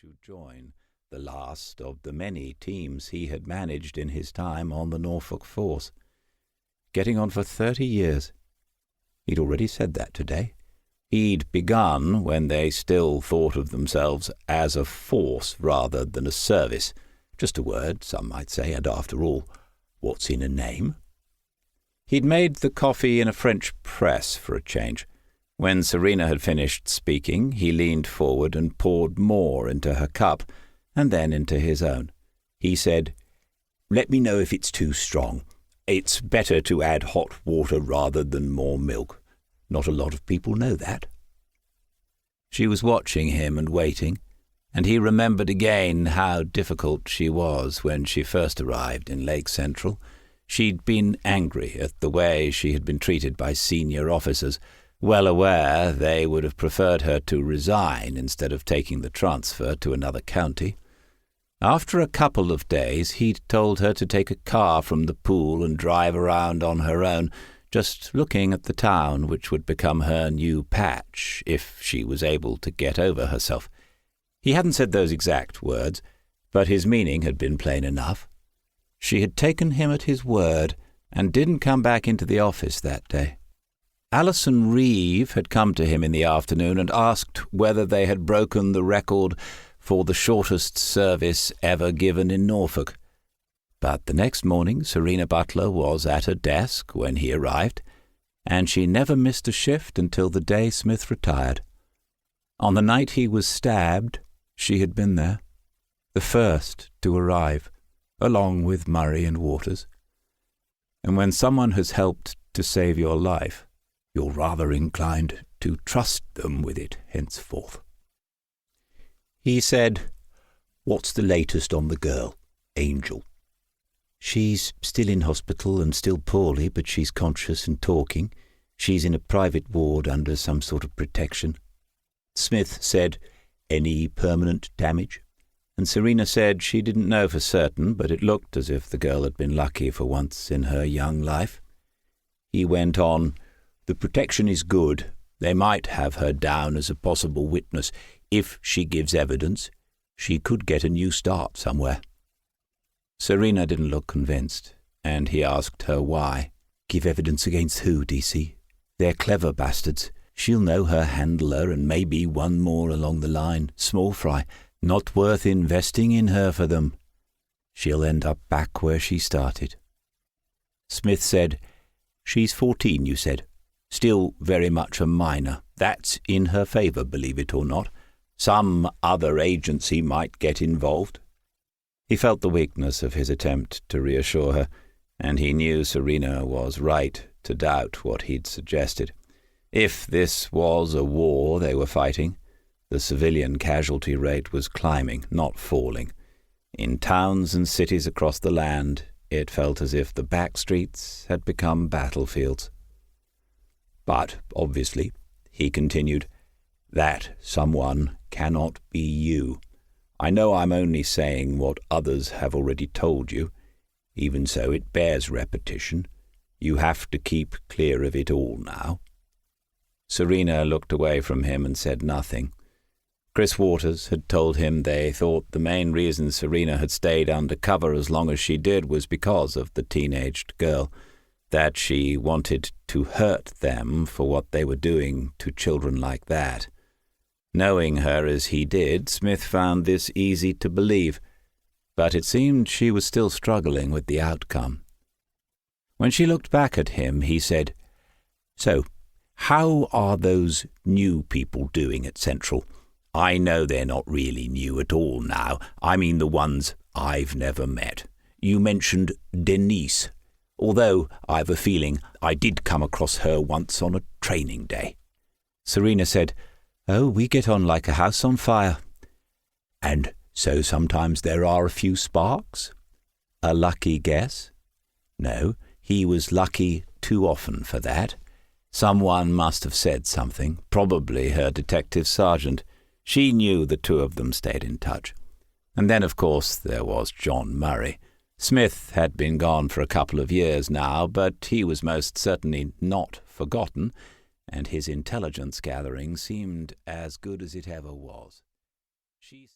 to join the last of the many teams he had managed in his time on the Norfolk force. Getting on for 30 years. He'd already said that today. He'd begun when they still thought of themselves as a force rather than a service. Just a word, some might say, and after all, what's in a name? He'd made the coffee in a French press for a change. When Serena had finished speaking, he leaned forward and poured more into her cup, and then into his own. He said, "Let me know if it's too strong. It's better to add hot water rather than more milk. Not a lot of people know that." She was watching him and waiting, and he remembered again how difficult she was when she first arrived in Lake Central. She'd been angry at the way she had been treated by senior officers, well aware they would have preferred her to resign instead of taking the transfer to another county. After a couple of days, he'd told her to take a car from the pool and drive around on her own, just looking at the town which would become her new patch if she was able to get over herself. He hadn't said those exact words, but his meaning had been plain enough. She had taken him at his word and didn't come back into the office that day. Alison Reeve had come to him in the afternoon and asked whether they had broken the record for the shortest service ever given in Norfolk. But the next morning Serena Butler was at her desk when he arrived, and she never missed a shift until the day Smith retired. On the night he was stabbed, she had been there, the first to arrive, along with Murray and Waters. And when someone has helped to save your life, you're rather inclined to trust them with it henceforth. He said, "What's the latest on the girl, Angel?" "She's still in hospital and still poorly, but she's conscious and talking. She's in a private ward under some sort of protection." Smith said, "Any permanent damage?" And Serena said she didn't know for certain, but it looked as if the girl had been lucky for once in her young life. He went on, "The protection is good. They might have her down as a possible witness. If she gives evidence, she could get a new start somewhere." Serena didn't look convinced, and he asked her why. "Give evidence against who, DC? They're clever bastards. She'll know her handler and maybe one more along the line. Small fry. Not worth investing in her for them. She'll end up back where she started." Smith said, "She's 14, you said. Still very much a minor. That's in her favour, believe it or not. Some other agency might get involved." He felt the weakness of his attempt to reassure her, and he knew Serena was right to doubt what he'd suggested. If this was a war they were fighting, the civilian casualty rate was climbing, not falling. In towns and cities across the land, it felt as if the back streets had become battlefields. "But, obviously," he continued, "that someone cannot be you. I know I'm only saying what others have already told you. Even so, it bears repetition. You have to keep clear of it all now." Serena looked away from him and said nothing. Chris Waters had told him they thought the main reason Serena had stayed under cover as long as she did was because of the teenaged girl, that she wanted to hurt them for what they were doing to children like that. Knowing her as he did, Smith found this easy to believe, but it seemed she was still struggling with the outcome. When she looked back at him, he said, "So, how are those new people doing at Central? I know they're not really new at all now. I mean the ones I've never met. You mentioned Denise, although I've a feeling I did come across her once on a training day." Serena said, "Oh, we get on like a house on fire." "And so sometimes there are a few sparks?" "A lucky guess?" "No, he was lucky too often for that. Someone must have said something, probably her detective sergeant. She knew the two of them stayed in touch. And then, of course, there was John Murray. Smith had been gone for a couple of years now, but he was most certainly not forgotten, and his intelligence gathering seemed as good as it ever was. She